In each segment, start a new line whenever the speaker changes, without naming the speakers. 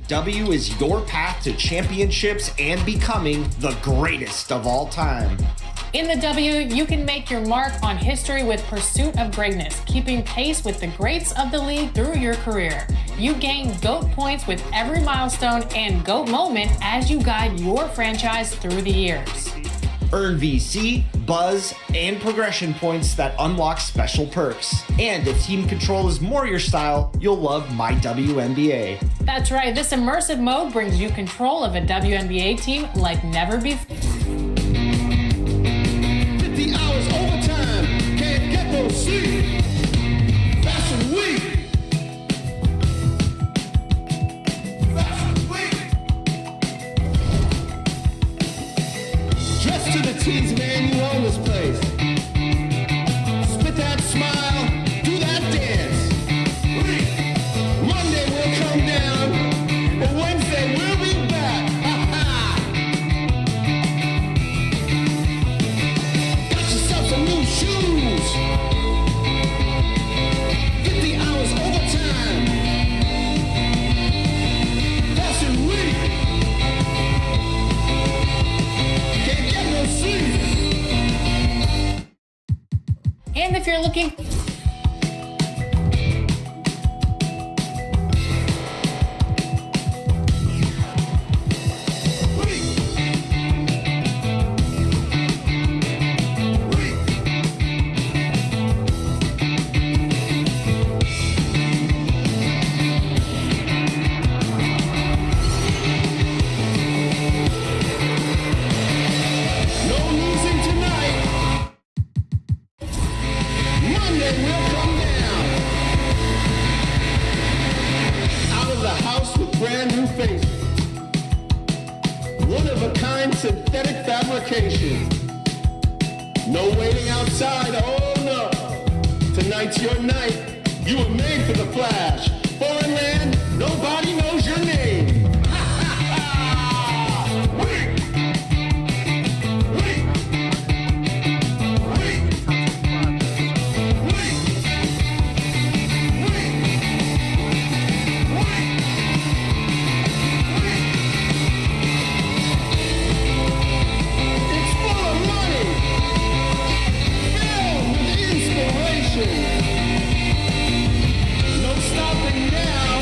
W is your path to championships and becoming the greatest of all time.
In the W, you can make your mark on history with Pursuit of Greatness, keeping pace with the greats of the league through your career. You gain GOAT points with every milestone and GOAT moment as you guide your franchise through the years.
Earn VC, Buzz, and progression points that unlock special perks. And if team control is more your style, you'll love My WNBA.
That's right, this immersive mode brings you control of a WNBA team like never before.
50 hours overtime, can't get no sleep. Fashion week. Fashion week. Dress to the tees, man, you own this place. Spit that smile, do that dance. Monday we'll come down, but Wednesday we'll be back. Ha ha. Got yourself some new shoes. 50 hours overtime. Fashion week. Can't get no sleep.
And if you're looking
No losing tonight. Monday we'll come down. Out of the house with brand new faces. One of a kind synthetic fabrication. No waiting outside, oh no. Tonight's your night. You were made for the flash. Foreign land, nobody knows your name. Ha ha ha! Weak! Weak! Weak! Weak! It's full of money, filled with inspiration. No stopping now.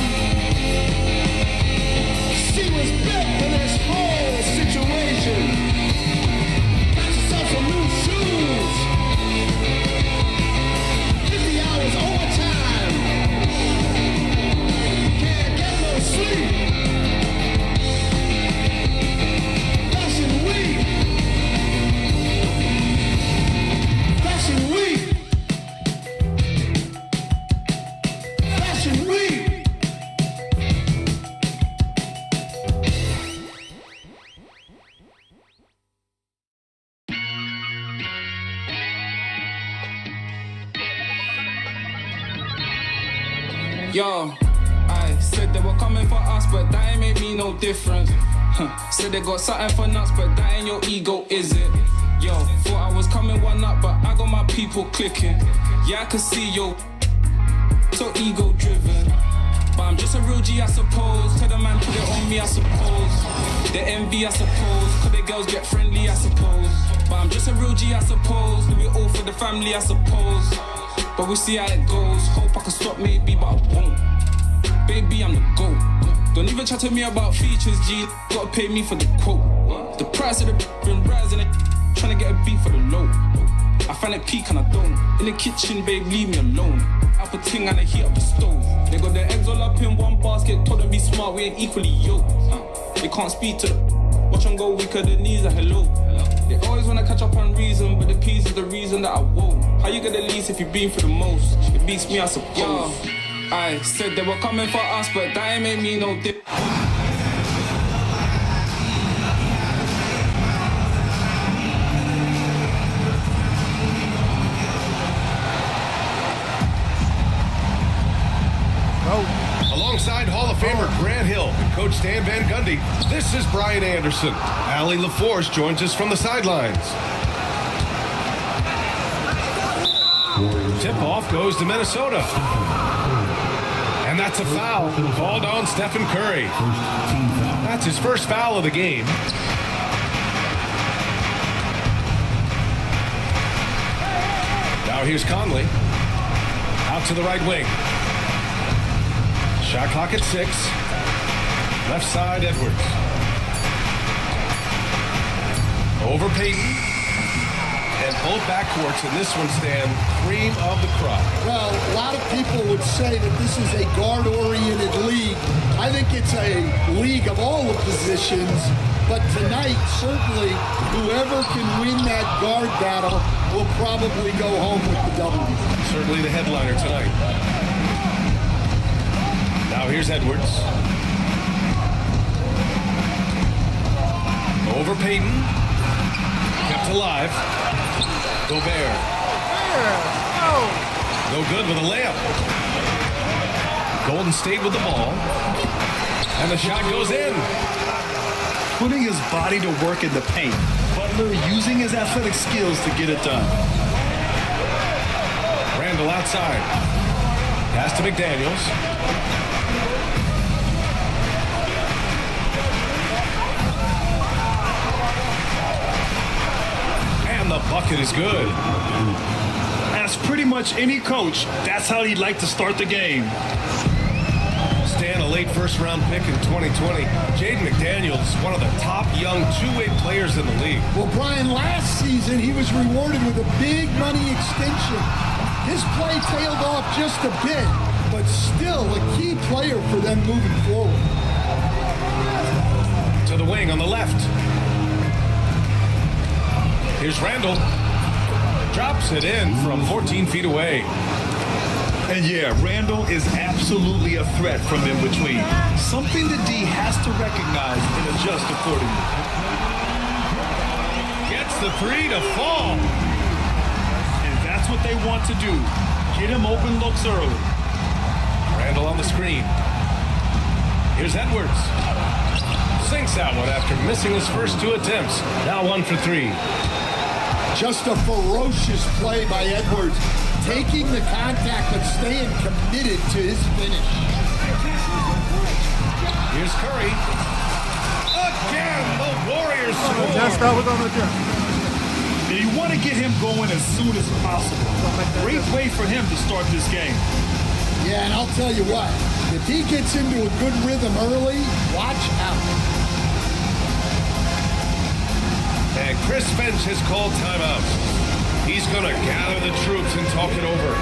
She was built for this whole situation. Got yourself some new shoes. 50 hours overtime. Can't get no sleep. Fashion week. Fashion week. Fashion week.
Yo, I said they were coming for us, but that ain't made me no difference. Said they got something for nuts, but that ain't your ego, is it? Yo, thought I was coming one up, but I got my people clicking. Yeah, I can see yo, so ego driven. But I'm just a real G, I suppose. Tell the man put it on me, I suppose. The envy, I suppose. Cause the girls get friendly, I suppose. But I'm just a real G, I suppose. Do it all for the family, I suppose. But we'll see how it goes. Hope I can stop maybe, but I won't. Baby, I'm the GOAT. Don't even chat to me about features, G. Gotta pay me for the quote. The price of the been rising, trying to get a beat for the low. I find it peak and I don't. In the kitchen, babe, leave me alone. I put ting and I heat up the stove. They got their eggs all up in one basket. Told them be smart, we ain't equally yoked. They can't speak to the watch them go weaker than knees, hello. They always wanna catch up on reason, but the P's was the reason that I woke. How you get the least if you've been for the most? It beats me, I suppose. Yo, I said they were coming for us, but that ain't made me no dip.
Alongside Hall of Famer Grant Hill and Coach Stan Van Gundy, this is Brian Anderson. Allie LaForce joins us from the sidelines. Tip-off goes to Minnesota. And that's a foul called on Stephen Curry. That's his first foul of the game. Now here's Conley. Out to the right wing. Shot clock at 6. Left side, Edwards. Over Payton. And both backcourts in this one stand cream of the crop.
Well, a lot of people would say that this is a guard-oriented league. I think it's a league of all the positions. But tonight, certainly, whoever can win that guard battle will probably go home with the W.
Certainly the headliner tonight. Now here's Edwards. Over Payton. Kept alive. Gobert. No good with a layup. Golden State with the ball. And the shot goes in.
Putting his body to work in the paint. Butler using his athletic skills to get it done.
Randall outside. Pass to McDaniels. And the bucket is good.
As pretty much any coach, that's how he'd like to start the game.
Stan, a late first-round pick in 2020. Jaden McDaniels, one of the top young two-way players in the league.
Well, Brian, last season he was rewarded with a big money extension. His play tailed off just a bit, but still a key player for them moving forward.
To the wing on the left. Here's Randall. Drops it in from 14 feet away.
And yeah, Randall is absolutely a threat from in between. Something the D has to recognize and adjust accordingly.
Gets the three to fall.
And that's what they want to do. Get him open looks early.
Randall on the screen. Here's Edwards. Sinks that one after missing his first 2 attempts. Now 1 for 3.
Just a ferocious play by Edwards. Taking the contact but staying committed to his finish.
Here's Curry. Again, the Warriors score.
And you want to get him going as soon as possible. Great way for him to start this game.
Yeah, and I'll tell you what, if he gets into a good rhythm early, watch out.
And Chris Finch has called timeout. He's going to gather the troops and talk it over.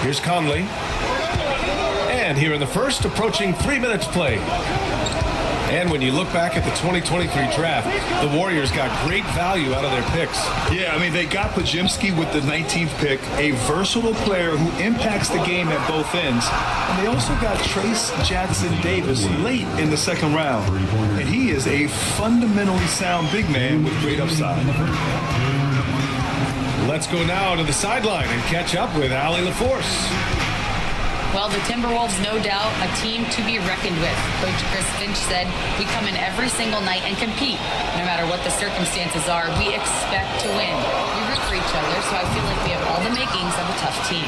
Here's Conley. And here in the first, approaching 3 minutes played. And when you look back at the 2023 draft, the Warriors got great value out of their picks.
Yeah, I mean, they got Podziemski with the 19th pick, a versatile player who impacts the game at both ends. And they also got Trace Jackson Davis late in the second round. And he is a fundamentally sound big man with great upside.
Let's go now to the sideline and catch up with Allie LaForce.
Well, the Timberwolves, no doubt, a team to be reckoned with. Coach Chris Finch said, we come in every single night and compete. No matter what the circumstances are, we expect to win. We root for each other, so I feel like we have all the makings of a tough team.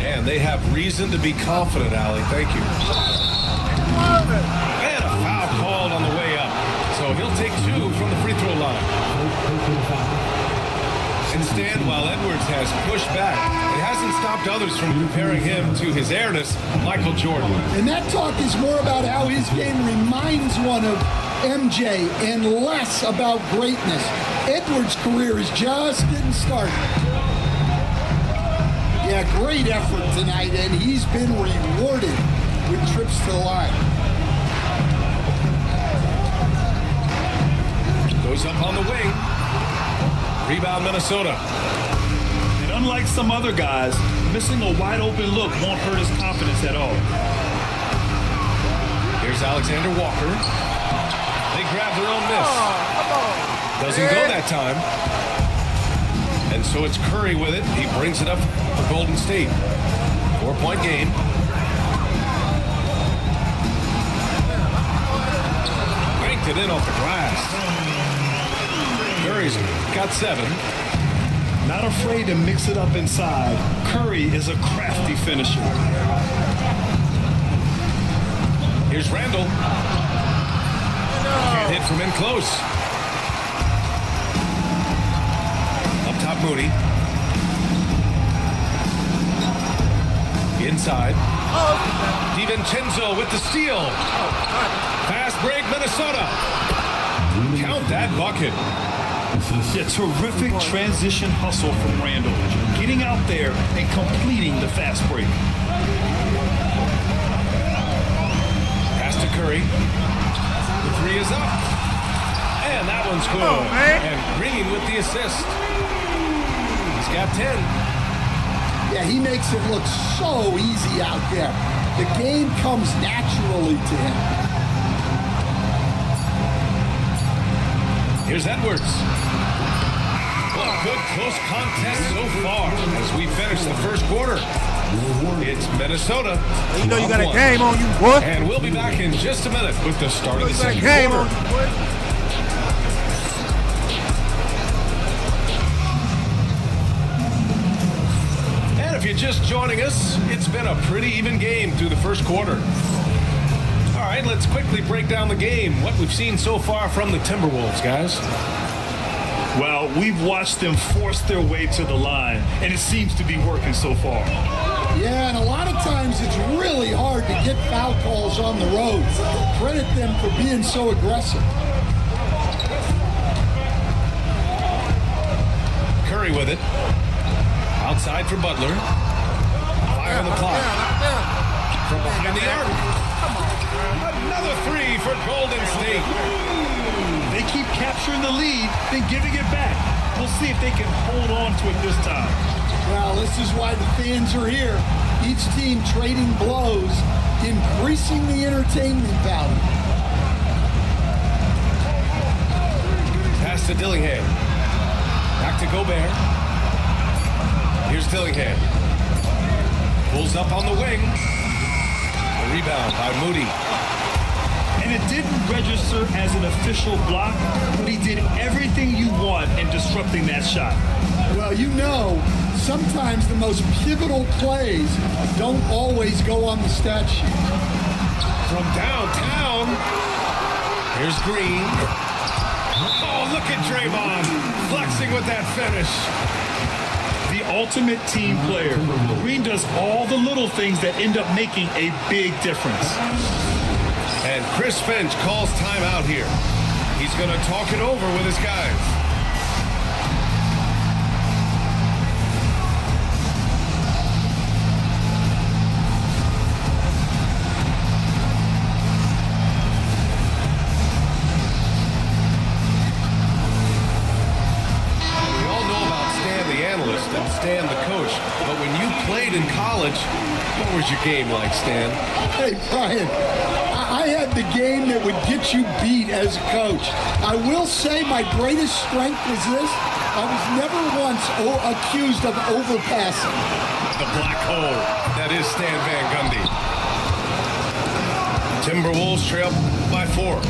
And they have reason to be confident, Allie. Thank you. And a foul called on the way up.
so he'll take 2 from the free throw line. Instead, while Edwards has pushed back, it hasn't stopped others from comparing him to his heiress, Michael Jordan.
And that talk is more about how his game reminds one of MJ and less about greatness. Edwards' career is just getting started. Yeah, great effort tonight, and he's been rewarded with trips to the line.
Goes up on the wing. Rebound, Minnesota.
And unlike some other guys, missing a wide open look won't hurt his confidence at all.
Here's Alexander Walker. They grab their own miss. Doesn't go that time. And so it's Curry with it. He brings it up for Golden State. 4-point game. Banked it in off the glass. Curry's got 7.
Not afraid to mix it up inside. Curry is a crafty finisher.
Here's Randall. Can't hit from in close. Up top, Moody. Inside. DiVincenzo with the steal. Fast break, Minnesota. Count that bucket.
Yeah, terrific transition hustle from Randall. Getting out there and completing the fast break.
Pass to Curry. The 3 is up. And that one's good. And Green with the assist. He's got 10.
Yeah, he makes it look so easy out there. The game comes naturally to him.
Here's Edwards. Well, good close contest so far as we finish the first quarter. It's Minnesota.
You know you got a game on you, boy.
And we'll be back in just a minute with the start of the second
game
quarter.
on you, boy.
And if you're just joining us, it's been a pretty even game through the first quarter. All right, let's quickly break down the game. What we've seen so far from the Timberwolves, guys.
Well, we've watched them force their way to the line, and it seems to be working so far.
Yeah, and a lot of times it's really hard to get foul calls on the road. Credit them for being so aggressive.
Curry with it. Outside for Butler. Fire on the clock. From behind the arc. Another 3 for Golden State.
They keep capturing the lead, then giving it back. We'll see if they can hold on to it this time.
Well, this is why the fans are here. Each team trading blows, increasing the entertainment value.
Pass to Dillingham. Back to Gobert. Here's Dillingham. Pulls up on the wing. A rebound by Moody.
And it didn't register as an official block, but he did everything you want in disrupting that shot.
Well, you know, sometimes the most pivotal plays don't always go on the stat sheet.
From downtown, here's Green. Oh, look at Draymond flexing with that finish.
The ultimate team player. Green does all the little things that end up making a big difference.
And Chris Finch calls timeout here. He's going to talk it over with his guys. We all know about Stan the analyst and Stan the coach, but when you played in college, what was your game like, Stan?
Hey, Brian, I had the game that would get you beat as a coach. I will say my greatest strength was this. I was never once accused of overpassing.
The black hole. That is Stan Van Gundy. Timberwolves trail by 4.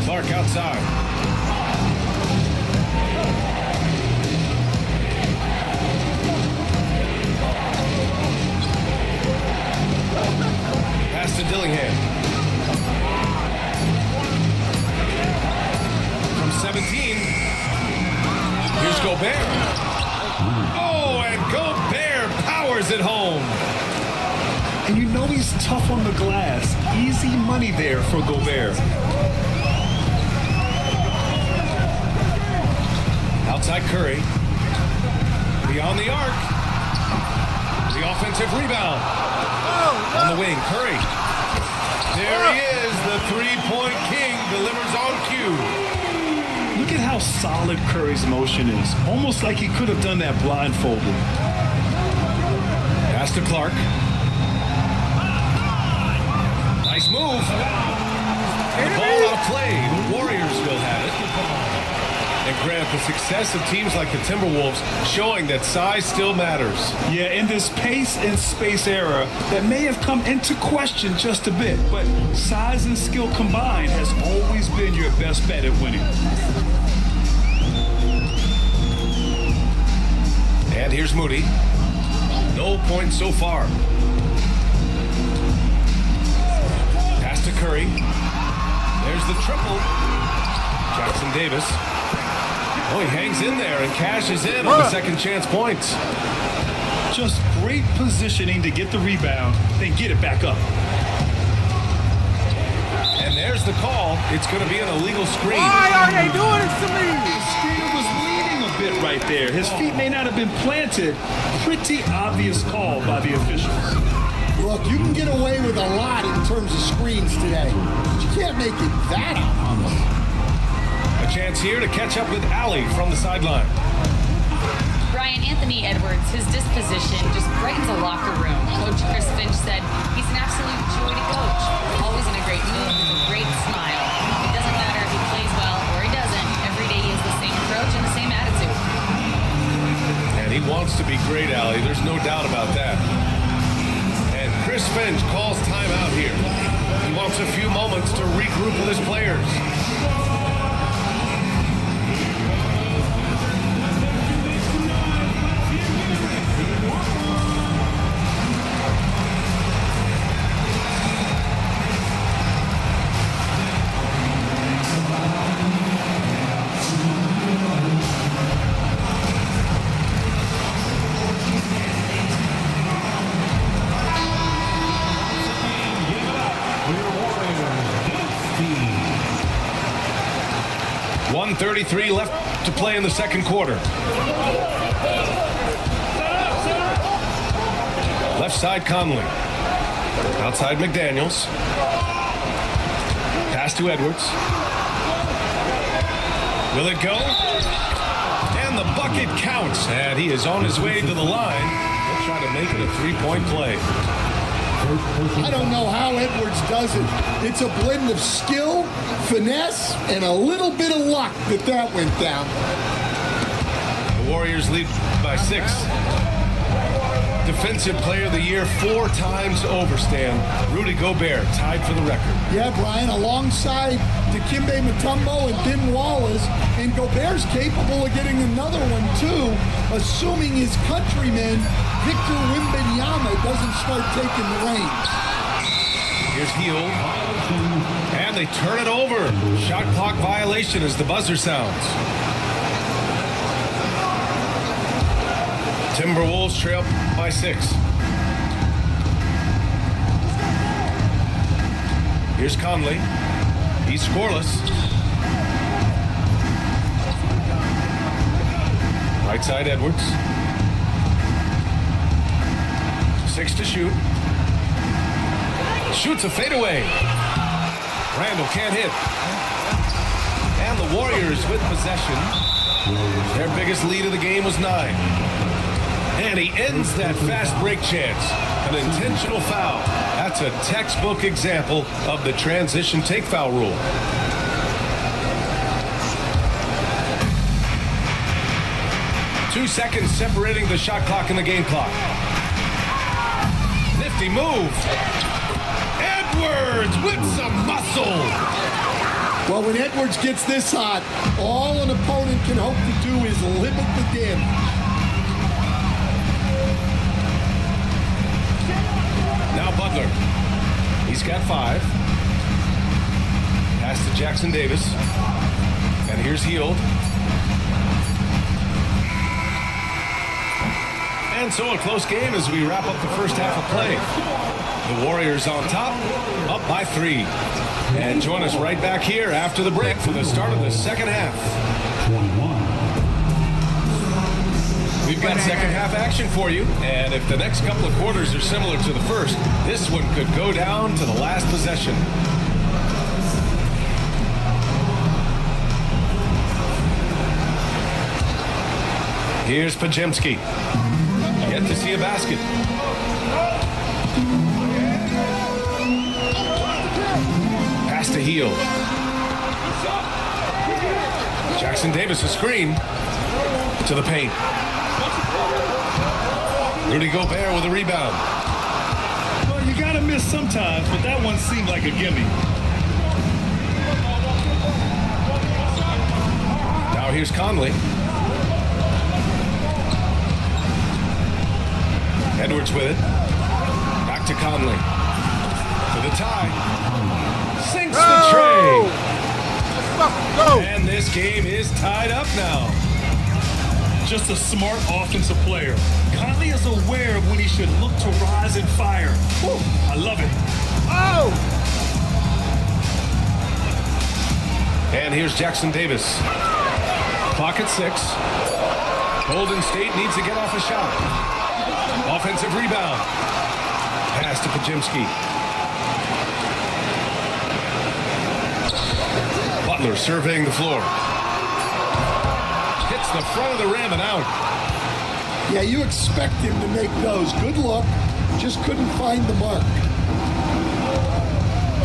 Clark outside. Pass to Dillingham. Gobert. Oh, and Gobert powers it home.
And you know he's tough on the glass. Easy money there for Gobert.
Outside Curry. Beyond the arc. The offensive rebound. On the wing, Curry. There he is, the three-point king delivers on cue.
Look at how solid Curry's motion is. Almost like he could have done that blindfolded.
Pass to Clark. Nice move. And the ball out of play. The Warriors will have it. And Grant, the success of teams like the Timberwolves showing that size still matters.
Yeah, in this pace and space era that may have come into question just a bit, but size and skill combined has always been your best bet at winning.
And here's Moody. No points so far. Pass to Curry. There's the triple. Jackson Davis. Oh, he hangs in there and cashes in on the second chance points.
Just great positioning to get the rebound, then get it back up.
And there's the call. It's going to be an illegal screen.
Why are they doing this to me?
The screener was leaning a bit right there. His feet may not have been planted. Pretty obvious call by the officials.
Look, you can get away with a lot in terms of screens today. But you can't make it that obvious.
A chance here to catch up with Allie from the sideline.
Brian Anthony Edwards, his disposition just brightens a locker room. Coach Chris Finch said he's an absolute joy to coach. Always in a great mood with a great smile. It doesn't matter if he plays well or he doesn't. Every day he has the same approach and the same attitude.
And he wants to be great, Allie. There's no doubt about that. And Chris Finch calls timeout here. He wants a few moments to regroup with his players. .33 left to play in the second quarter. Left side Conley. Outside McDaniels. Pass to Edwards. Will it go? And the bucket counts. And he is on his way to the line. He'll try to make it a three-point play.
I don't know how Edwards does it. It's a blend of skill, finesse, and a little bit of luck that went down.
The Warriors lead by 6. Defensive Player of the Year 4 times over, Stan. Rudy Gobert tied for the record.
Yeah, Brian, alongside Dikembe Mutombo and Ben Wallace, and Gobert's capable of getting another one too, assuming his countryman Victor Wembanyama doesn't start taking the reins.
Here's Hield. And they turn it over. Shot clock violation as the buzzer sounds. Timberwolves trail by 6. Here's Conley. He's scoreless. Right side Edwards. 6 to shoot. Shoots a fadeaway. Randall can't hit. And the Warriors with possession. Their biggest lead of the game was 9. And he ends that fast break chance. An intentional foul. That's a textbook example of the transition take foul rule. Two seconds separating the shot clock and the game clock. Nifty move. Edwards with some muscle.
Well, when Edwards gets this hot, all an opponent can hope to do is limit the damage.
Now Butler. He's got 5. Pass to Jackson Davis. And here's Hield. And so a close game as we wrap up the first half of play. The Warriors on top, up by 3. And join us right back here after the break for the start of the second half. We've got second half action for you, and if the next couple of quarters are similar to the first, this one could go down to the last possession. Here's Podziemski. Yet to see a basket. Pass to Hield. Jackson Davis a screen to the paint. Rudy Gobert with a rebound.
Well, you gotta miss sometimes, but that one seemed like a gimme.
Now here's Conley. Edwards with it. Back to Conley. For the tie. Sinks the tray. And this game is tied up now.
Just a smart offensive player. Conley is aware of when he should look to rise and fire. Whew, I love it.
Oh!
And here's Jackson Davis. Clock at 6. Golden State needs to get off a shot. Offensive rebound. Pass to Podziemski. Butler surveying the floor. Hits the front of the rim and out.
Yeah, you expect him to make those. Good luck. Just couldn't find the mark.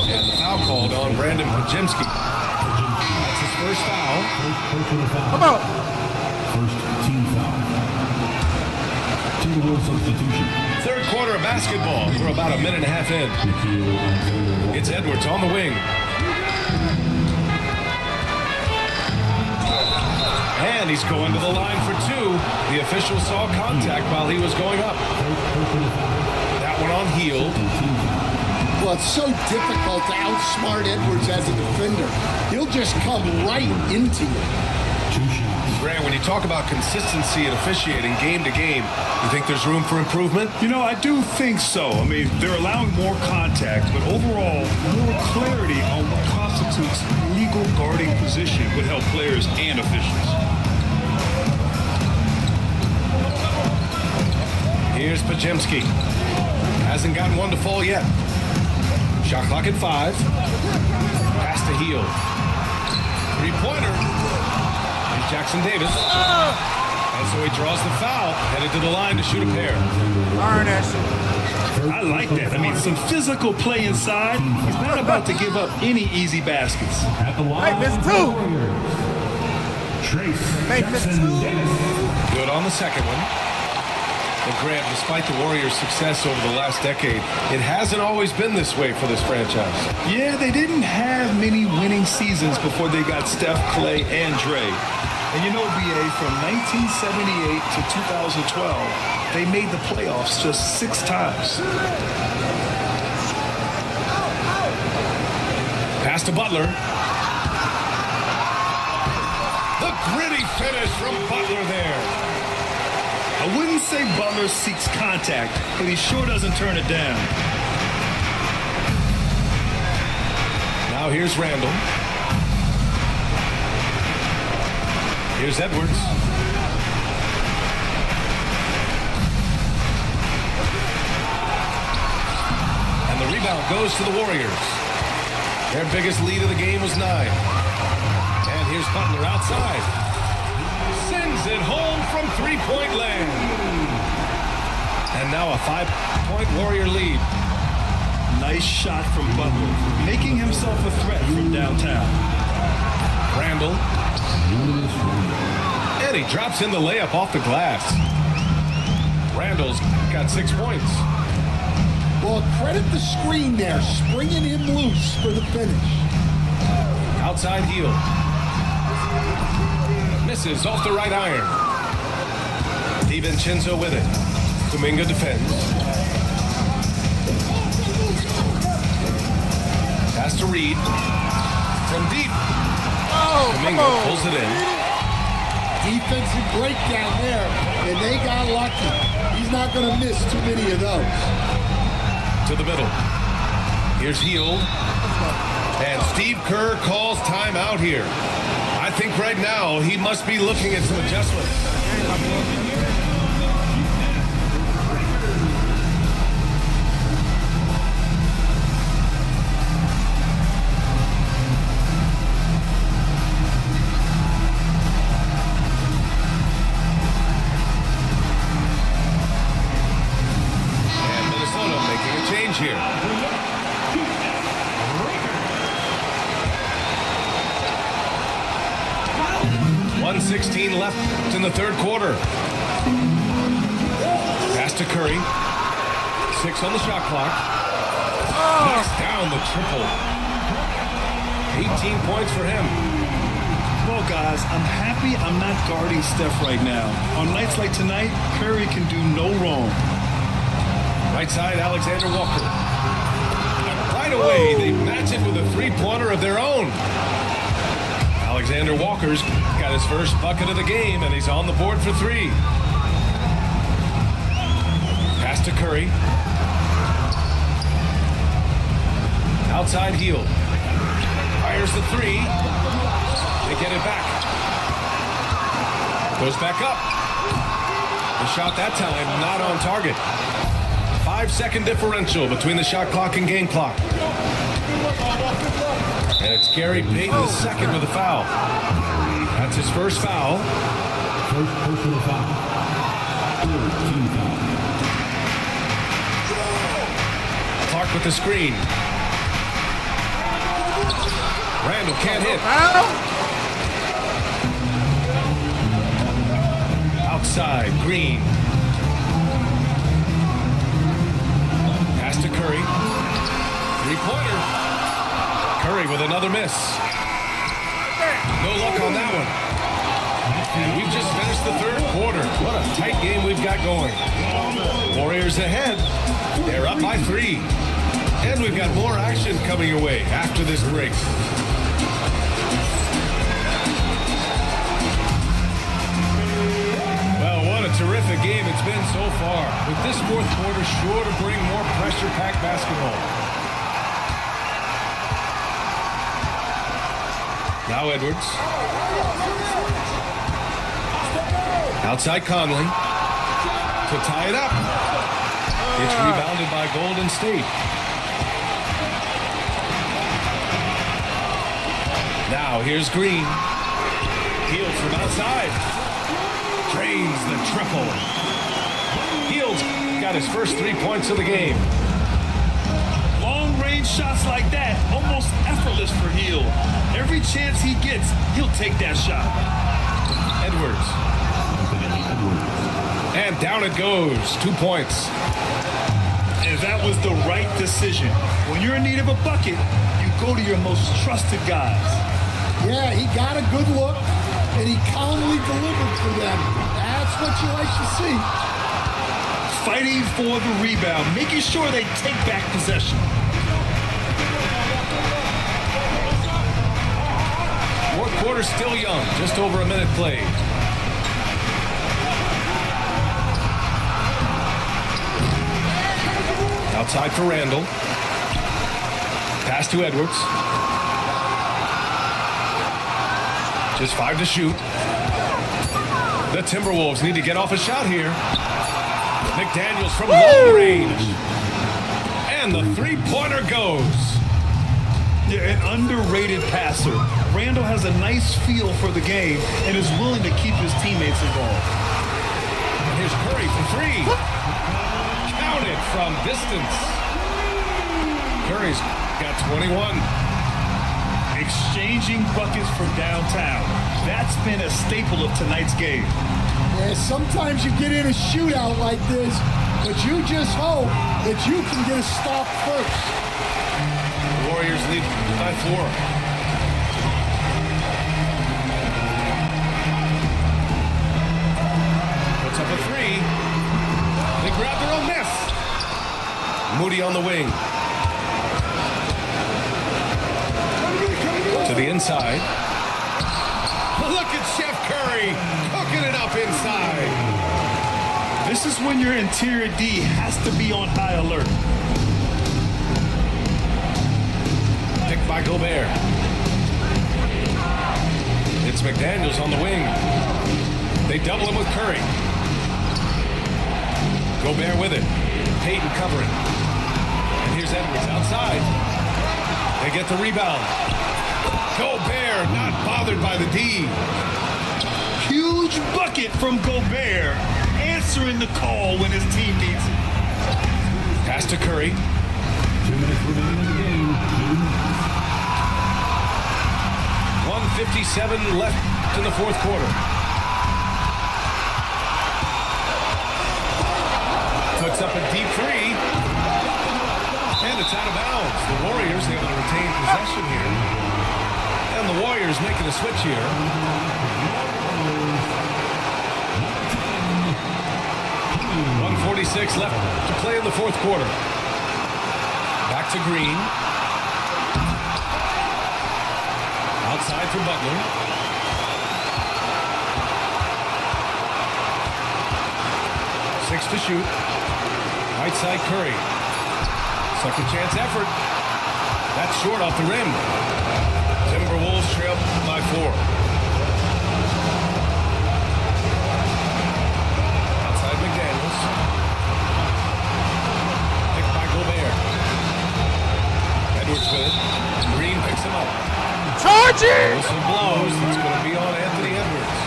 And the foul called on Brandon Podziemski. That's his first foul.
Come on.
First team foul. Team substitution.
Third quarter of basketball. We're about a minute and a half in. It's Edwards on the wing. And he's going to the line for 2. The official saw contact while he was going up. That one on Hield.
Well, it's so difficult to outsmart Edwards as a defender. He'll just come right into you.
Grant, when you talk about consistency and officiating game to game, you think there's room for improvement?
You know, I do think so. I mean, they're allowing more contact, but overall, more clarity on what constitutes legal guarding position would help players and officials.
Here's Podziemski. Hasn't gotten one to fall yet. Shot clock at 5. Pass to Hield. 3-pointer. Here's Jackson Davis. And so he draws the foul, headed to the line to shoot a pair.
Darn that shit.
I like that. I mean, some physical play inside. He's not about to give up any easy baskets.
At the line,
Hey, miss 2.
Trace
Hey, miss 2.
Good on the second one. But Grant, despite the Warriors' success over the last decade, it hasn't always been this way for this franchise.
Yeah, they didn't have many winning seasons before they got Steph, Clay, and Dre. And you know, BA, from 1978 to 2012, they made the playoffs just 6 times.
Pass to Butler. The gritty finish from Butler there.
I wouldn't say Butler seeks contact, but he sure doesn't turn it down.
Now here's Randall. Here's Edwards. And the rebound goes to the Warriors. Their biggest lead of the game was 9. And here's Butler outside. Sends it home from 3-point land. And now a 5-point Warrior lead.
Nice shot from Butler, making himself a threat from downtown.
Randall. And he drops in the layup off the glass. Randall's got 6 points.
Well, credit the screen there, springing him loose for the finish.
Outside heel. Misses off the right iron. DiVincenzo with it. Kuminga defends. Pass to Reed. From deep.
Oh,
Kuminga pulls it in.
defensive breakdown there, and they got lucky. He's not going to miss too many of those.
To the middle. Here's Hield. And Steve Kerr calls timeout here. I think right now he must be looking at some adjustments. And Minnesota making a change here. 1:16 left in the third quarter. Pass to Curry. 6 on the shot clock. Knocks down the triple. 18 points for him.
Well, guys, I'm happy I'm not guarding Steph right now. On nights like tonight, Curry can do no wrong.
Right side, Alexander Walker. And right away, they match it with a three-pointer of their own. Alexander Walker's got his first bucket of the game, and he's on the board for 3. Pass to Curry. Outside Hield. Fires the 3. They get it back. Goes back up. The shot that time not on target. 5-second differential between the shot clock and game clock. And it's Gary Payton the second with a foul. That's his first foul.
First personal foul. Third team foul.
Clark with the screen. Randall can't hit. Outside, Green. Pass to Curry. Three-pointer. Curry with another miss. No luck on that one. And we've just finished the third quarter. What a tight game we've got going. Warriors ahead. They're up by 3. And we've got more action coming your way after this break. Well, what a terrific game it's been so far. With this fourth quarter sure to bring more pressure-packed basketball. Now Edwards. Outside Conley. To tie it up. It's rebounded by Golden State. Now here's Green. Hield from outside. Drains the triple. Hield's got his first 3 points of the game.
Long-range shots like that, almost effortless for Hield. Every chance he gets, he'll take that shot.
Edwards. And down it goes. 2 points.
And that was the right decision. When you're in need of a bucket, you go to your most trusted guys.
Yeah, he got a good look, and he calmly delivered for them. That's what you like to see.
Fighting for the rebound, making sure they take back possession.
Fourth quarter still young, just over a minute played. Outside for Randall. Pass to Edwards. Just 5 to shoot. The Timberwolves need to get off a shot here. McDaniels from long range. And the three-pointer goes.
Yeah, an underrated passer. Randall has a nice feel for the game and is willing to keep his teammates involved.
And here's Curry for 3. Counted from distance. Curry's got 21.
Exchanging buckets from downtown. That's been a staple of tonight's game.
Yeah, sometimes you get in a shootout like this, but you just hope that you can get a stop first.
The Warriors lead by 4. Puts up a 3. They grab their own miss. Moody on the wing. To the inside. Look at Chef Curry
This is when your interior D has to be on high alert.
Picked by Gobert. It's McDaniels on the wing. They double him with Curry. Gobert with it. Payton covering. And here's Edwards outside. They get the rebound. Gobert not bothered by the D.
Huge bucket from Gobert, answering the call when his team needs it.
Pass to Curry.
2 minutes remaining in the game.
1:57 left in the fourth quarter. Puts up a deep three. And it's out of bounds. The Warriors able to retain possession here. And the Warriors making a switch here. 1:46 left to play in the fourth quarter. Back to Green. Outside for Butler. Six to shoot. Right side Curry. Second chance effort. That's short off the rim. Timberwolves trail by 4. Outside McDaniels. Picked by Gobert. Edwards with it. Green picks him up.
Charging!
Whistle blows. It's going to be on Anthony Edwards.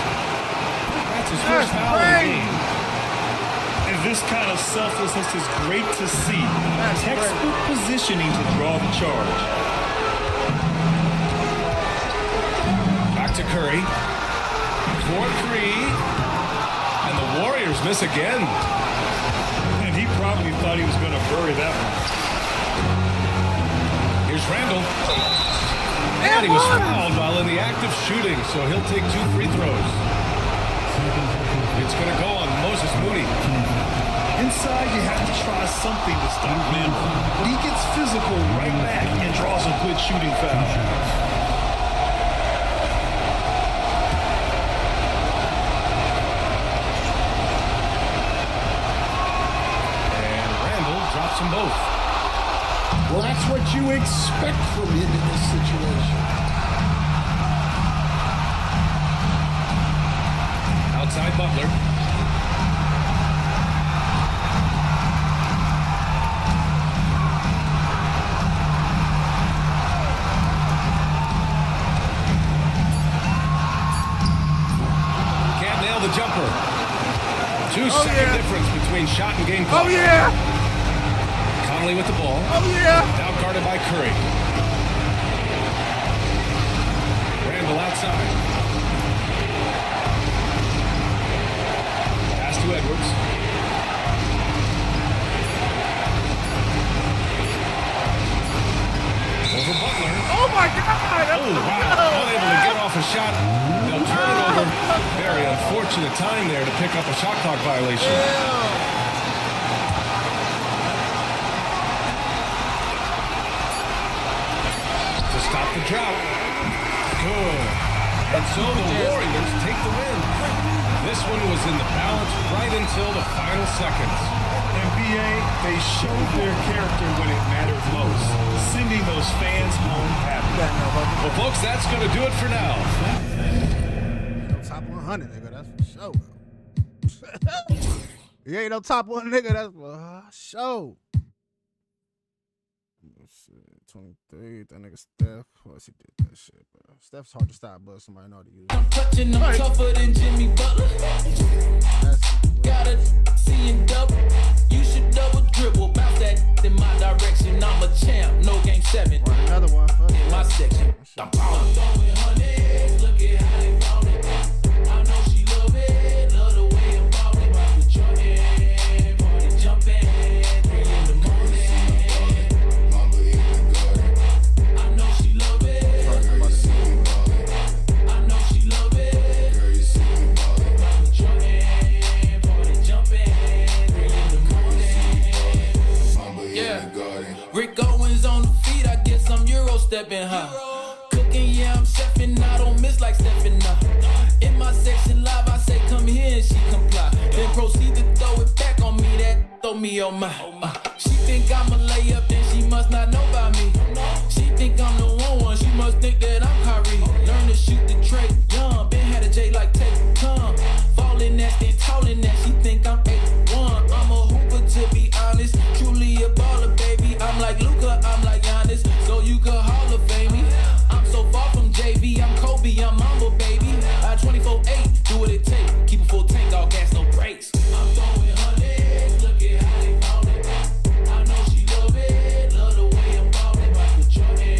That's his first foul of the game.
And this kind of selflessness is great to see. Textbook positioning to draw the charge.
Back to Curry. 4-3. And the Warriors miss again.
And he probably thought he was going to bury that one.
Here's Randall. And he was fouled while in the act of shooting, so he'll take 2 free throws. It's going to go on Moses Moody.
Inside, you have to try something to stop Randall. But he gets physical right back and draws a good shooting foul.
And Randall drops them both.
Well, that's what you expect from him in this situation.
Outside Butler. Can't nail the jumper. 2-second difference between shot and game clock.
Oh, yeah!
Conley with the ball.
Oh, yeah!
Now guarded by Curry. Randall outside. Pass to Edwards. Over Butler.
Oh, my God!
Oh, wow. Unable to get off a shot. They'll turn it over. Very unfortunate time there to pick up a shot clock violation. To stop the drought. Good. And so the Warriors take the win. This one was in the balance right until the final seconds.
NBA, they showed their character when it mattered most, sending those fans home happy.
Well, folks, that's going to do it for now.
Top 100, nigga. That's for sure. You ain't no top 1 nigga. That's for sure. 23, that nigga Steph. What's he did that shit, bro? Steph's hard to stop, but somebody know how to use it.
I'm touching them tougher than Jimmy Butler. Gotta see and double. You should double dribble. Bounce that in my direction. I'm a champ. No game 7.
Another one.
In my section. I'm throwing hundreds. Look at how they ballin'. I know she love it. Love the way I'm ballin'. Put your hand. Party jumping. 3 in the morning. I know she love it. I know she love it. Put your hand. Party jumping. 3 in the morning. Yeah. Rick Owens on the feet. I guess I'm Euro stepping high. Cooking, yeah, I'm chefing. me, oh my. She think I'm a layup, then she must not know about me. She think I'm the one, she must think that I'm Kyrie. Learn to shoot the tray, young, been had a J like take come. Falling that, then tallin' that, she think I'm 8'1". I'm a hooper to be honest, truly a baller, baby. I'm like Luka, I'm like Giannis, so you could Hall of Fame me. I'm so far from JV, I'm Kobe, I'm Mamba, baby. I 24/8, do what it take, keep a full tank, all gas, no brakes. I'm throwing hundreds, look at how they ballin'. I know she love it, love the way I'm ballin'. Michael Jordan,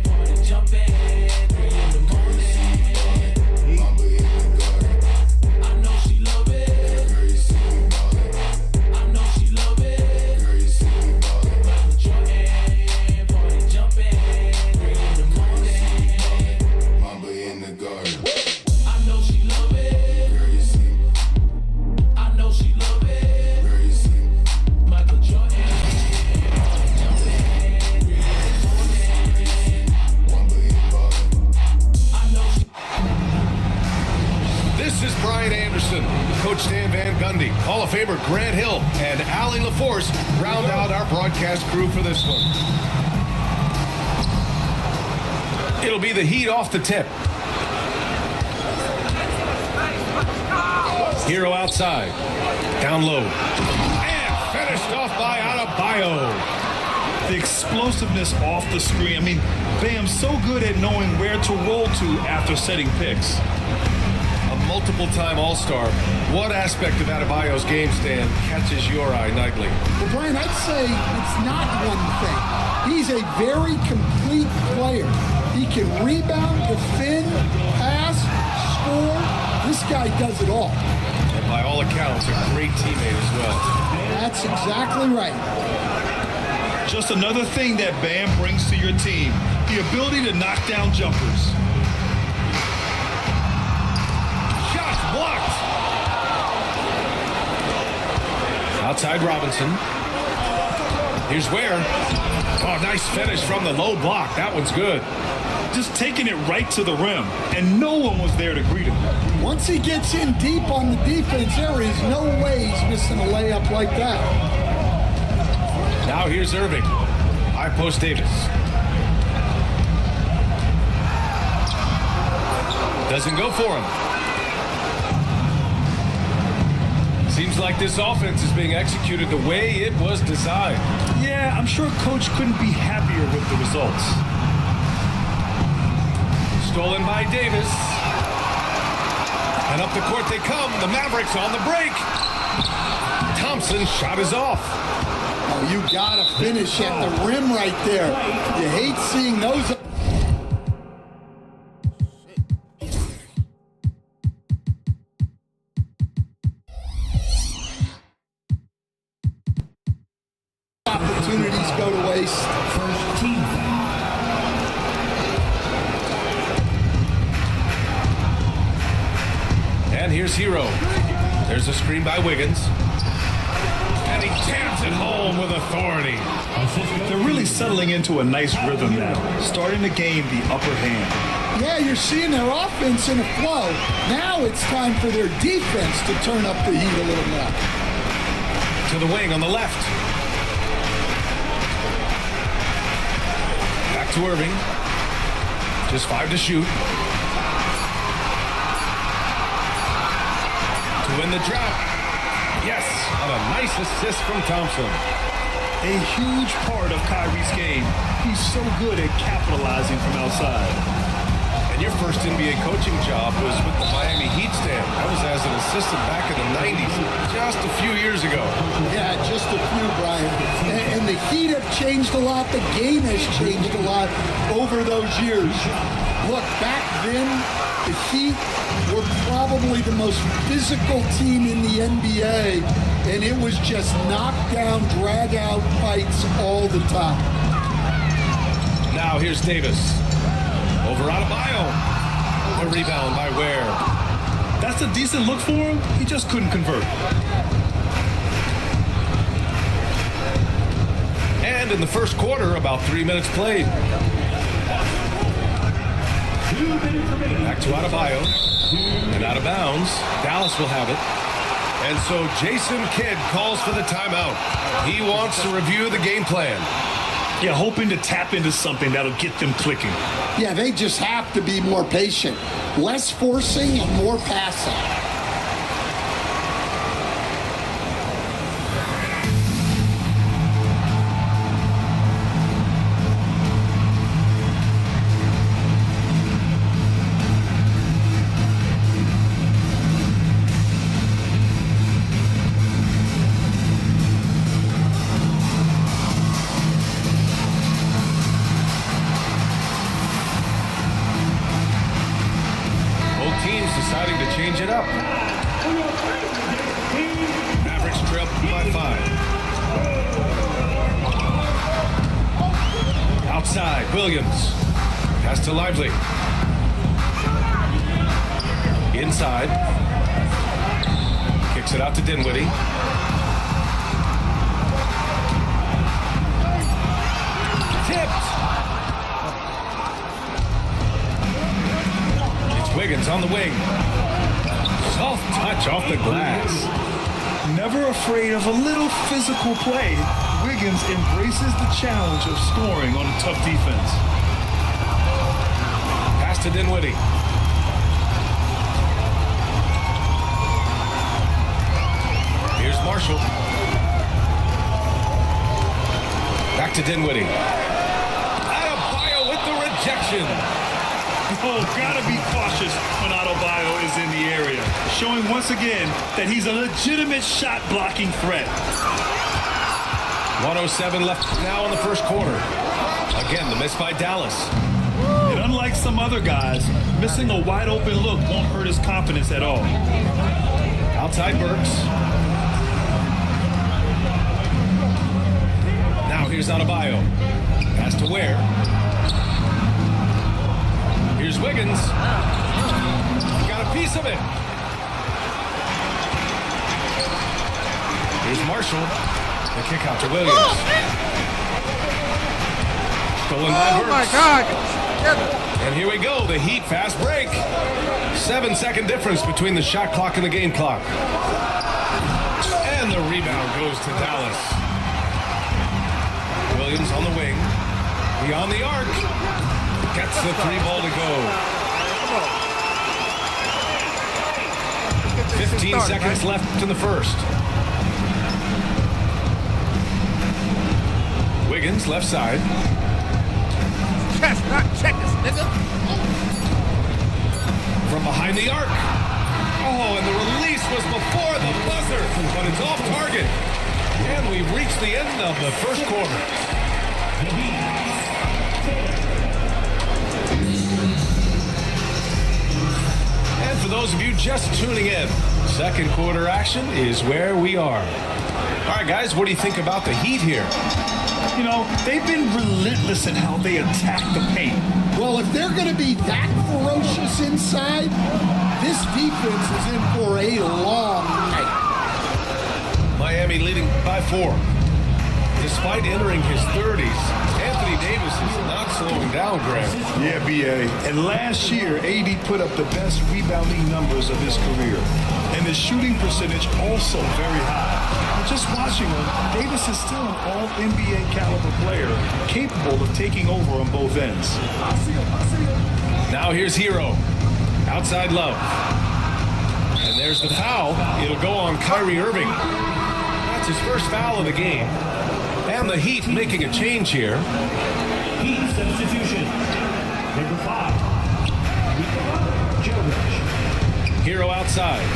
party jumpin', 3 in the morning. Mamba in the garden. I know she love it. Girl, you see me ballin'. I know she love it. Girl, you see me ballin'. Michael Jordan, party jumpin', 3 in the morning. Mamba in the garden. I know she love it. Girl, you see me. I know she love it. Girl, you see me. Michael Jordan.
This is Brian Anderson, Coach Dan Van Gundy, Hall of Famer Grant Hill, and Allie LaForce round out our broadcast crew for this one. It'll be the Heat off the tip. Hero outside, down low, and finished off by Adebayo.
The explosiveness off the screen. I mean, Bam's so good at knowing where to roll to after setting picks.
A multiple-time All-Star. What aspect of Adebayo's game, Stan, catches your eye nightly?
Well, Brian, I'd say it's not one thing. He's a very complete player. He can rebound, defend, pass, score. This guy does it all.
And by all accounts, a great teammate as well.
That's exactly right.
Just another thing that Bam brings to your team, the ability to knock down jumpers.
Shots blocked. Outside Robinson. Here's Ware. Oh, nice finish from the low block. That one's good.
Just taking it right to the rim, and no one was there to greet him.
Once he gets in deep on the defense, there is no way he's missing a layup like that.
Now here's Irving. High post Davis. Doesn't go for him. Seems like this offense is being executed the way it was designed.
Yeah, I'm sure Coach couldn't be happier with the results.
Stolen by Davis. And up the court they come. The Mavericks on the break. Thompson's shot is off.
Oh, you gotta finish at the rim right there. You hate seeing those. Opportunities go to waste.
First team foul.
And here's Hero. There's a screen by Wiggins. And he jams it home with authority.
They're really settling into a nice rhythm now, starting to gain the upper hand.
Yeah, you're seeing their offense in a flow. Now it's time for their defense to turn up the heat a little more.
To the wing on the left. Back to Irving. Just 5 to shoot. To win the drought. Yes, and a nice assist from Thompson.
A huge part of Kyrie's game. He's so good at capitalizing from outside.
And your first NBA coaching job was with the Miami Heat, Stan. That was as an assistant back in the 90s, just a few years ago.
Yeah, just a few, Brian. And the Heat have changed a lot. The game has changed a lot over those years. Look, back then, the Heat were probably the most physical team in the NBA, and it was just knockdown, drag-out fights all the time.
Now here's Davis. Over Adebayo. A rebound by Ware.
That's a decent look for him. He just couldn't convert.
And in the first quarter, about 3 minutes played. Back to Adebayo. And out of bounds. Dallas will have it. And so Jason Kidd calls for the timeout. He wants to review the game plan.
Yeah, hoping to tap into something that'll get them clicking.
Yeah, they just have to be more patient. Less forcing and more passing.
Deciding to change it up. Mavericks trail by 5. Outside, Williams. Pass to Lively. Inside. Kicks it out to Dinwiddie. Tipped. Wiggins on the wing. Soft touch off the glass.
Never afraid of a little physical play, Wiggins embraces the challenge of scoring on a tough defense.
Pass to Dinwiddie. Here's Marshall. Back to Dinwiddie. Adebayo with the rejection.
Oh, gotta be cautious when Adebayo is in the area, showing once again that he's a legitimate shot-blocking threat.
1:07 left now in the first quarter. Again, the miss by Dallas.
And unlike some other guys, missing a wide-open look won't hurt his confidence at all.
Outside Burks. Now here's Adebayo. Pass to Ware. Here's Wiggins. Got a piece of it. Here's Marshall. The kick out to Williams. Stolen by Burks.
Oh my God.
And here we go, the Heat fast break. 7-second difference between the shot clock and the game clock. And the rebound goes to Dallas. Williams on the wing. Beyond the arc. Gets the 3 ball to go. 15 seconds left in the first. Wiggins, left side.
Check this, nigga.
From behind the arc. Oh, and the release was before the buzzer, but it's off target. And we've reached the end of the first quarter. And for those of you just tuning in, second quarter action is where we are. All right, guys, what do you think about the Heat here?
You know, they've been relentless in how they attack the paint.
Well, if they're going to be that ferocious inside, this defense is in for a long night.
Miami leading by 4. Despite entering his 30s, Anthony Davis is not slowing down, Graham.
Yeah, B.A. And last year, AD put up the best rebounding numbers of his career. And the shooting percentage also very high. But just watching him, Davis is still an all-NBA caliber player, capable of taking over on both ends.
Now here's Hero. Outside Love. And there's the foul. It'll go on Kyrie Irving. That's his first foul of the game. And the Heat making a change here.
Heat substitution. Number 5. Jovic.
Hero outside.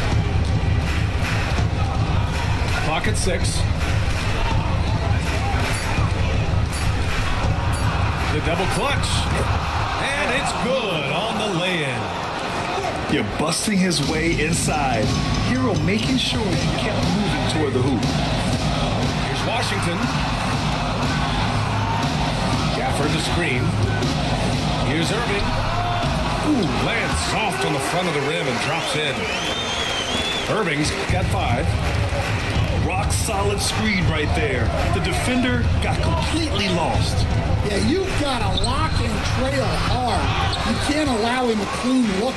Clock at 6. The double clutch. And it's good on the lay-in.
You're busting his way inside. Hero making sure he kept moving toward the hoop.
Here's Washington. Gafford to screen. Here's Irving. Ooh, lands soft on the front of the rim and drops in. Irving's got 5.
Rock solid screen right there. The defender got completely lost.
Yeah, you've got to lock and trail hard. You can't allow him a clean look.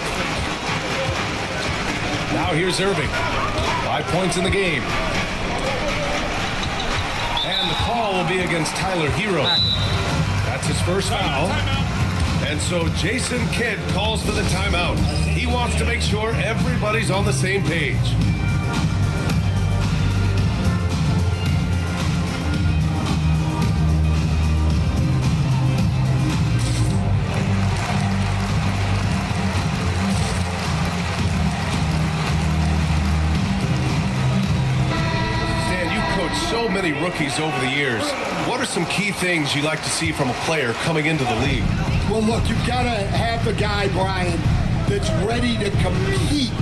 Now here's Irving. 5 points in the game. And the call will be against Tyler Hero. That's his first foul. And so Jason Kidd calls for the timeout. He wants to make sure everybody's on the same page. So many rookies over the years. What are some key things you like to see from a player coming into the league?
Well, look, you've got to have the guy, Brian, that's ready to compete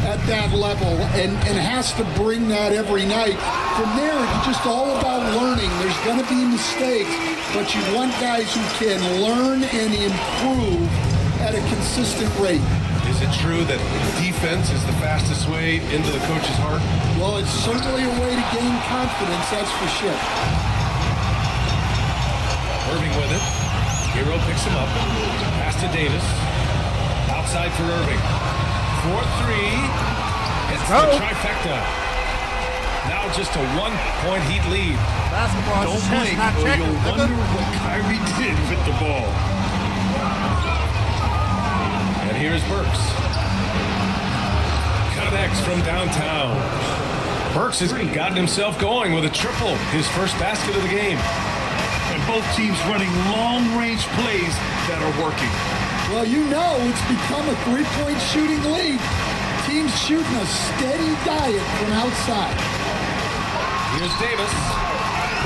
at that level and has to bring that every night. From there, it's just all about learning. There's going to be mistakes, but you want guys who can learn and improve at a consistent rate.
Is it true that defense is the fastest way into the coach's heart?
Well, it's certainly a way to gain confidence, that's for sure.
Irving with it. Hero picks him up. Pass to Davis. Outside for Irving. 4-3. It's the trifecta. Now just a 1-point Heat lead.
Basketball.
Don't blink or you'll wonder what Kyrie did with the ball.
And here's Burks. Connects from downtown. Burks has gotten himself going with a triple, his first basket of the game.
And both teams running long-range plays that are working.
Well, you know it's become a three-point shooting league. Teams shooting a steady diet from outside.
Here's Davis.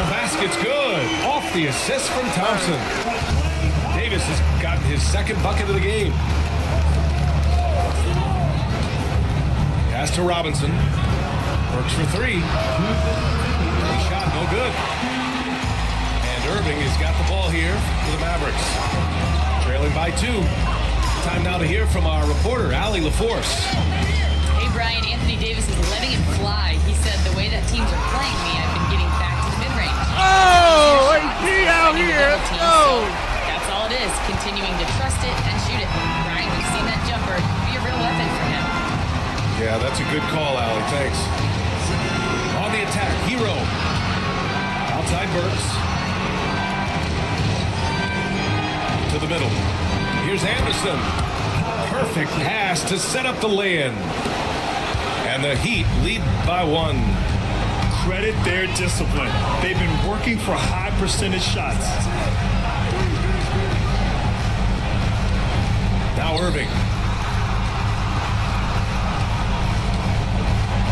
The basket's good. Off the assist from Thompson. Davis has gotten his second bucket of the game. Pass to Robinson. Works for 3. He shot no good. And Irving has got the ball here for the Mavericks. Trailing by 2. Time now to hear from our reporter, Allie LaForce.
Hey, Brian, Anthony Davis is letting it fly. He said, the way that teams are playing me, I've been getting back to the mid-range.
Oh, AD out here. Let's go.
That's all it is, continuing to trust it and shoot it. Brian, we've seen that jumper be a real weapon for him.
Yeah, that's a good call, Allie. Thanks. On the attack, Hero. Outside Burks. To the middle. Here's Anderson. Perfect pass to set up the lay-in. And the Heat lead by 1.
Credit their discipline. They've been working for high percentage shots.
Now Irving.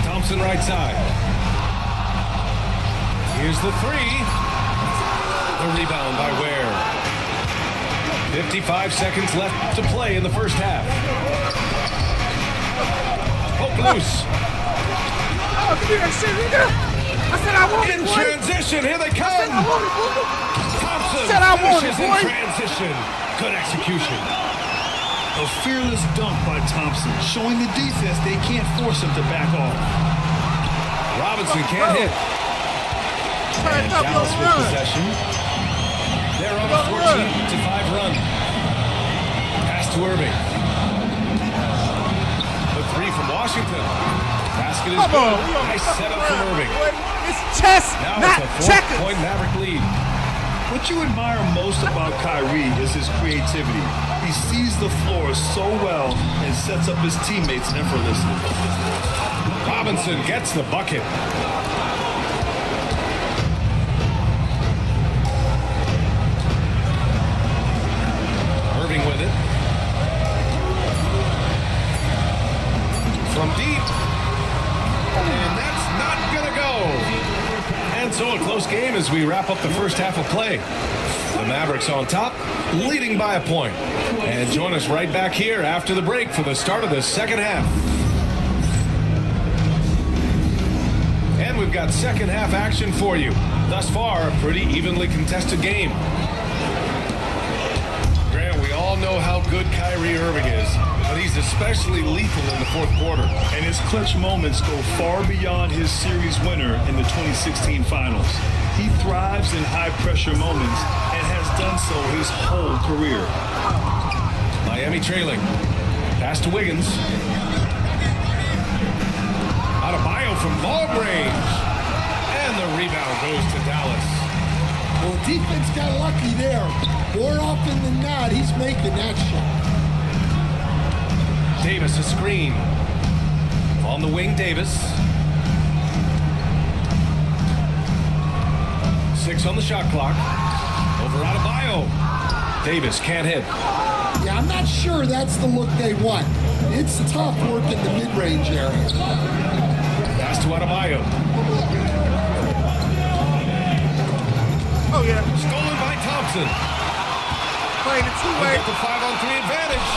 Thompson right side. Here's the 3. The rebound by Ware. 55 seconds left to play in the first half. Poke loose.
Oh, give me that shit, nigga. I said I want it,
In
boy.
transition, here they come.
I said I want it, boy.
Thompson
I said I want it,
finishes in
boy.
transition. Good execution.
A fearless dunk by Thompson, showing the defense they can't force him to back off.
Robinson can't hit. And Dallas with possession. They're on a 14-5 run. Pass to Irving. The 3 from Washington. Basket is good. Nice setup from Irving.
It's chess,
Now
not
it's a
checkers.
4-point Maverick lead.
What you admire most about Kyrie is his creativity. He sees the floor so well and sets up his teammates effortlessly.
Robinson gets the bucket. Irving with it. From deep. And that's not gonna go. And so a close game as we wrap up the first half of play. The Mavericks on top, leading by a point. And join us right back here after the break for the start of the second half. And we've got second half action for you. Thus far, a pretty evenly contested game. Grant, we all know how good Kyrie Irving is, but he's especially lethal in the fourth quarter.
And his clutch moments go far beyond his series winner in the 2016 finals. He thrives in high-pressure moments and has done so his whole career.
Miami trailing. Pass to Wiggins. Adebayo from long range. And the rebound goes to Dallas.
Well, defense got lucky there. More often than not, he's making that shot.
Davis a screen. On the wing, Davis. 6 on the shot clock. Over Adebayo. Davis can't hit.
Yeah, I'm not sure that's the look they want. It's tough working the mid-range area.
Pass to Adebayo.
Oh, yeah.
Stolen by Thompson.
Playing the two-way.
With the 5-on-3 advantage.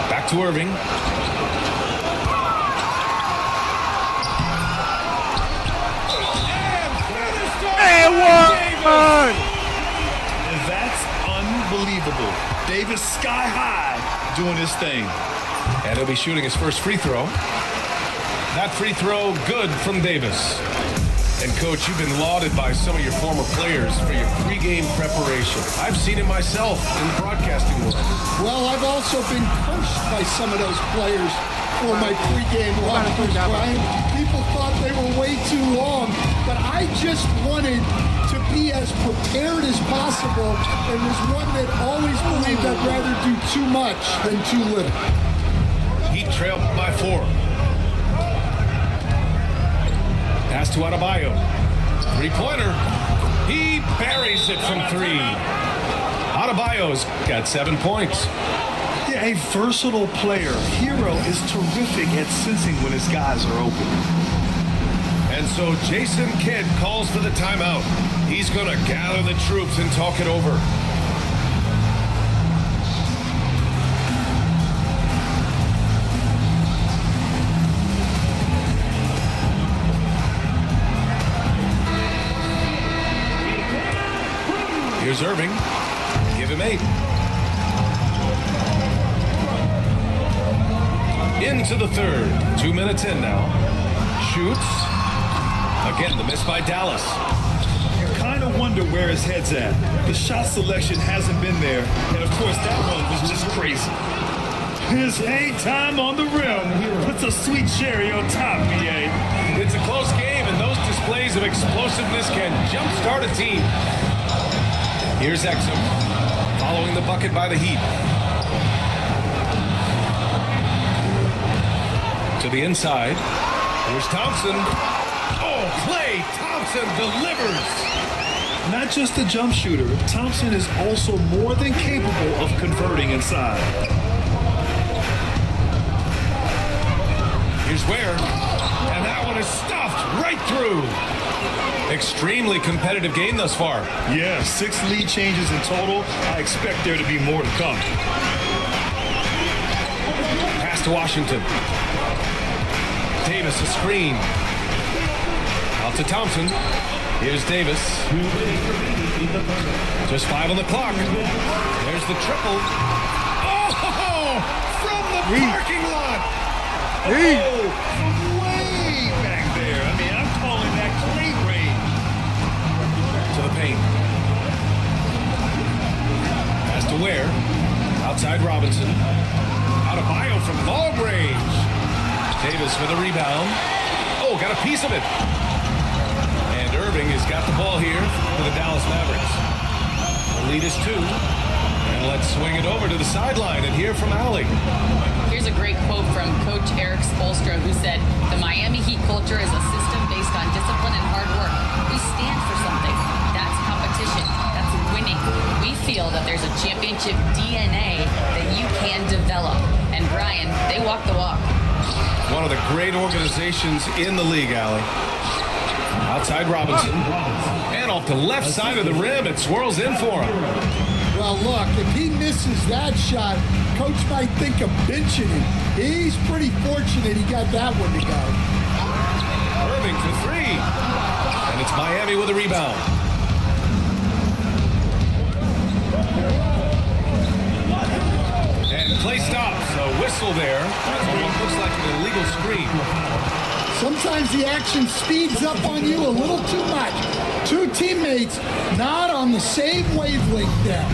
Back to Irving.
And one!
That's unbelievable. Davis sky high doing his thing.
And he'll be shooting his first free throw. That free throw good from Davis. And Coach, you've been lauded by some of your former players for your pregame preparation. I've seen it myself in the broadcasting world.
Well, I've also been cursed by some of those players for my pregame walkthroughs, Brian. People thought they were way too long, but I just wanted to be as prepared as possible and was one that always believed I'd rather do too much than too little.
Heat trailed by 4. Pass to Adebayo. Three-pointer. He buries it from 3. Adebayo's got 7 points.
Yeah, a versatile player. Hero is terrific at sensing when his guys are open.
And so Jason Kidd calls for the timeout. He's going to gather the troops and talk it over. Here's Irving. Give him 8. Into the third. 2 minutes in now. Shoots. Again, the miss by Dallas.
You kind of wonder where his head's at. The shot selection hasn't been there. And of course, that one was just crazy. His hang time on the rim puts a sweet cherry on top, BA.
It's a close game, and those displays of explosiveness can jumpstart a team. Here's Exum, following the bucket by the Heat. To the inside. Here's Thompson. Oh, Klay Thompson delivers.
Not just a jump shooter, Thompson is also more than capable of converting inside.
Here's Ware. And that one is stuffed right through. Extremely competitive game thus far.
Yeah, 6 lead changes in total. I expect there to be more to come.
Pass to Washington. Davis a screen. Out to Thompson. Here's Davis. Just 5 on the clock. There's the triple. Oh, from the parking lot. Oh,
from way back there. I mean, I'm calling that great range.
To the paint. Pass to Ware. Outside Robinson. Adebayo from long range. Davis with a rebound. Oh, got a piece of it. And Irving has got the ball here for the Dallas Mavericks. The lead is 2. And let's swing it over to the sideline and hear from Allie.
Here's a great quote from Coach Eric Spoelstra, who said, "The Miami Heat culture is a system based on discipline and hard work. We stand for something. That's competition. That's winning. We feel that there's a championship DNA that you can develop." And Brian, they walk the walk.
One of the great organizations in the league, Allie. Outside Robinson. And off the left side of the rim, it swirls in for him.
Well, look, if he misses that shot, Coach might think of benching him. He's pretty fortunate he got that one to go.
Irving for 3. And it's Miami with a rebound. And play stops. A whistle there. What looks like an illegal screen.
Sometimes the action speeds up on you a little too much. 2 teammates not on the same wavelength there.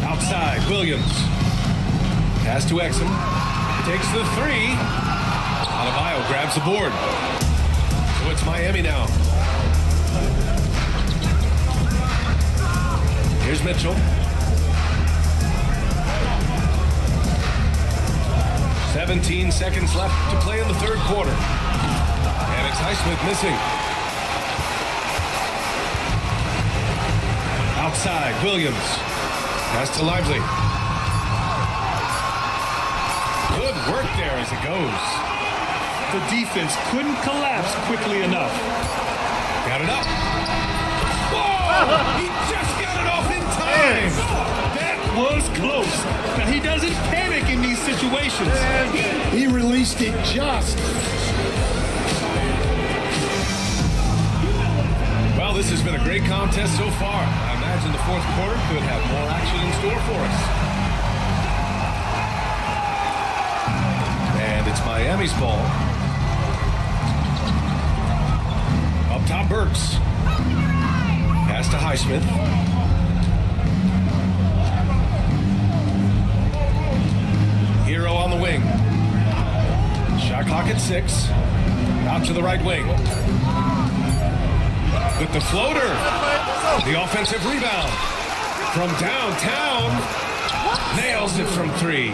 Outside. Williams. Pass to Exum. Takes the three. Adebayo grabs the board. So it's Miami now. Here's Mitchell. 17 seconds left to play in the third quarter. And it's Highsmith missing. Outside, Williams. Pass to Lively. Good work there as it goes.
The defense couldn't collapse quickly enough.
Got it up. Whoa! He just got it off in time.
That was close. Now, he doesn't panic in these situations.
He released it just.
Well, this has been a great contest so far. I imagine the fourth quarter could have more action in store for us. And it's Miami's ball. Up top, Burks. Pass to Highsmith. Hero on the wing. Shot clock at 6. Out to the right wing. With the floater. The offensive rebound. From downtown. Nails it from 3.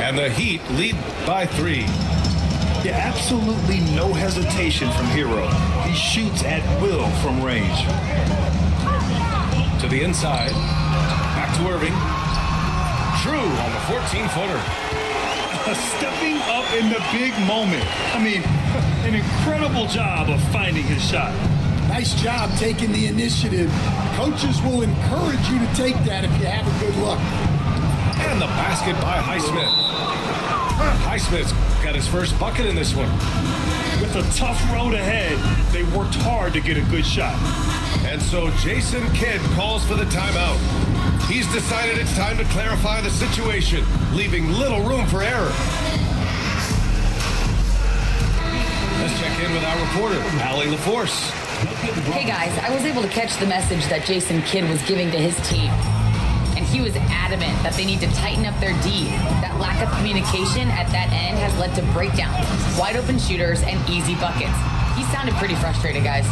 And the Heat lead by 3.
Yeah, absolutely no hesitation from Hero. He shoots at will from range.
To the inside. Back to Irving. Drew on the 14-footer.
Stepping up in the big moment. I mean, an incredible job of finding his shot.
Nice job taking the initiative. Coaches will encourage you to take that if you have a good look.
And the basket by Highsmith. Highsmith's got his first bucket in this one.
With a tough road ahead, they worked hard to get a good shot.
And so Jason Kidd calls for the timeout. He's decided it's time to clarify the situation, leaving little room for error. Let's check in with our reporter, Allie LaForce.
Hey guys, I was able to catch the message that Jason Kidd was giving to his team. And he was adamant that they need to tighten up their D. That lack of communication at that end has led to breakdowns, wide open shooters, and easy buckets. He sounded pretty frustrated, guys.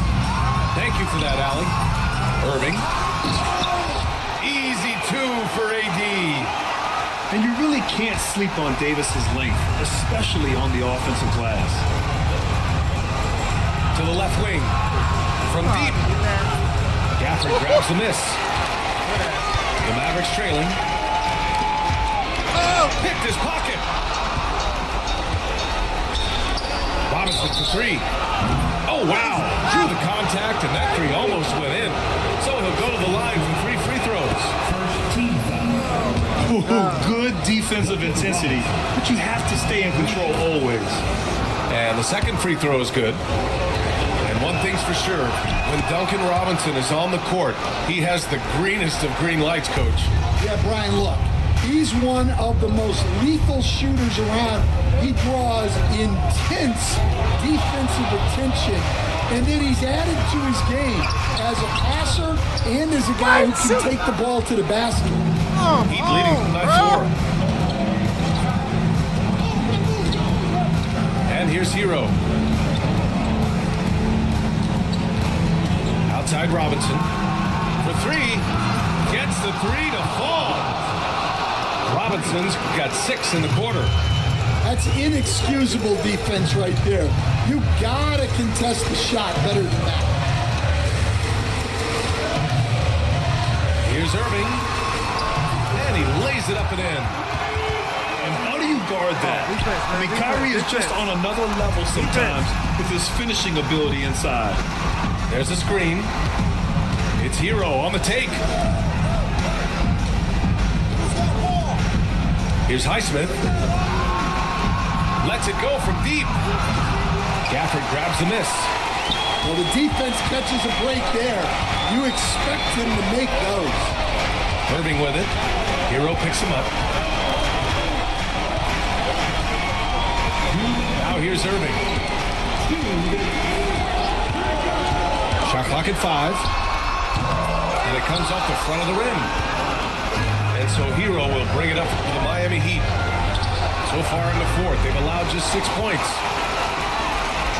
Thank you for that, Allie. Irving. Easy 2 for AD.
And you really can't sleep on Davis's length, especially on the offensive glass.
To the left wing. From deep. Gafford grabs the miss. The Mavericks trailing. Picked his pocket. Robinson for 3. Oh, wow. Drew the contact, and that 3 almost went in. So he'll go to the line for 3 free throws.
Ooh, good defensive intensity, but you have to stay in control always.
And the second free throw is good. And one thing's for sure, when Duncan Robinson is on the court, he has the greenest of green lights, Coach.
Yeah, Brian, look. He's one of the most lethal shooters around. He draws intense defensive attention. And then he's added to his game as a passer and as a guy who can take the ball to the basket.
Heat leading by 4. And here's Hero. Outside Robinson. For 3. Gets the 3 to fall. Robinson's got 6 in the quarter.
That's inexcusable defense right there. You gotta contest the shot better than that.
Here's Irving. And he lays it up and in.
And how do you guard that? I mean, Kyrie is just on another level sometimes with his finishing ability inside.
There's a screen. It's Hero on the take. Here's Highsmith. Lets it go from deep. Gafford grabs the miss.
Well, the defense catches a break there. You expect him to make those.
Irving with it. Hero picks him up. Now here's Irving. Shot clock at 5. And it comes off the front of the rim. And And so Hero will bring it up for the Miami Heat. So far in the fourth, they've allowed just 6 points.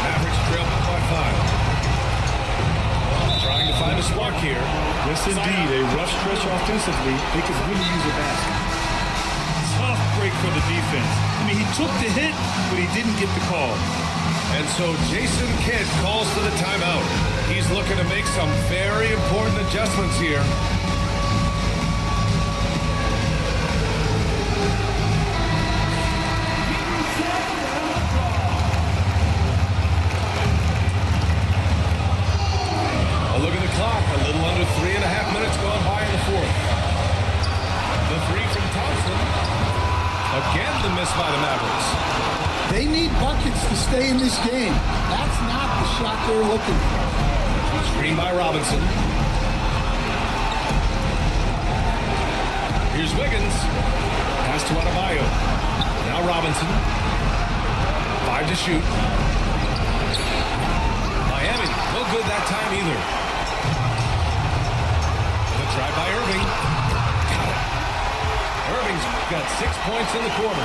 Mavericks trail by 5. Trying to find a spark here.
Yes, indeed. A rough stretch offensively. They could really use a basket. Tough break for the defense. I mean, he took the hit, but he didn't get the call.
And so Jason Kidd calls for the timeout. He's looking to make some very important adjustments here. A look at the clock. A little under 3.5 minutes gone by in the fourth. The three from Thompson. Again, the miss by the Mavericks.
They need buckets to stay in this game. That's not the shot they're looking for.
Screen by Robinson. Here's Wiggins. Pass to Adebayo. Now Robinson. 5 to shoot. Miami, no good that time either. The drive by Irving. Got it. Irving's got 6 points in the quarter.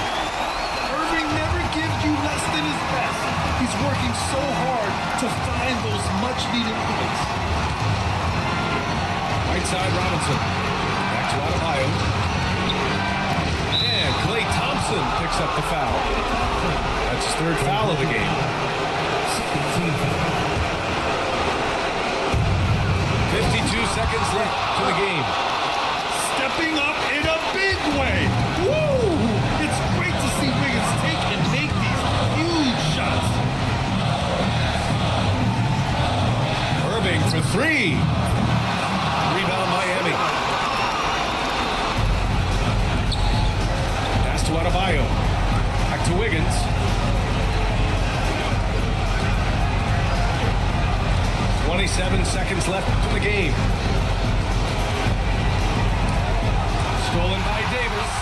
Irving never gives you less than his best. He's working so hard to find those much-needed points.
Right side, Robinson. Back to Adebayo. And Klay Thompson picks up the foul. That's his third foul of the game. 52 seconds left to the game.
Stepping up in a big way. Woo! It's great to see Wiggins take and make these huge shots.
Irving for 3. Rebound Miami. Pass to Adebayo. Back to Wiggins. 27 seconds left in the game. Stolen by Davis.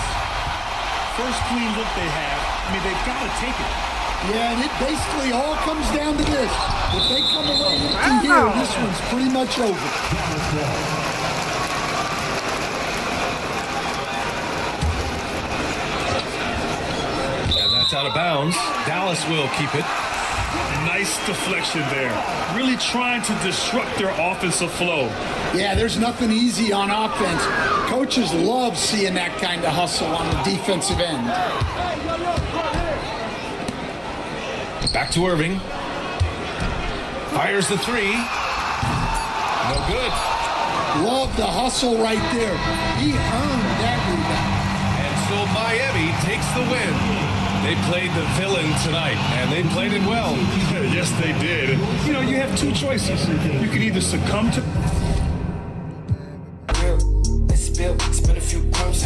First clean look they have. I mean, they've got to take it.
Yeah, and it basically all comes down to this. If they come away empty here, this one's pretty much over.
And that's out of bounds. Dallas will keep it.
Nice deflection there. Really trying to disrupt their offensive flow.
Yeah, there's nothing easy on offense. Coaches love seeing that kind of hustle on the defensive end.
Back to Irving. Fires the 3. No good.
Love the hustle right there. He earned that rebound.
And so Miami takes the win. They played the villain tonight, and they played it well.
Yes, they did. You know, you have two choices. You can either succumb to...
Let's spin a few crumbs.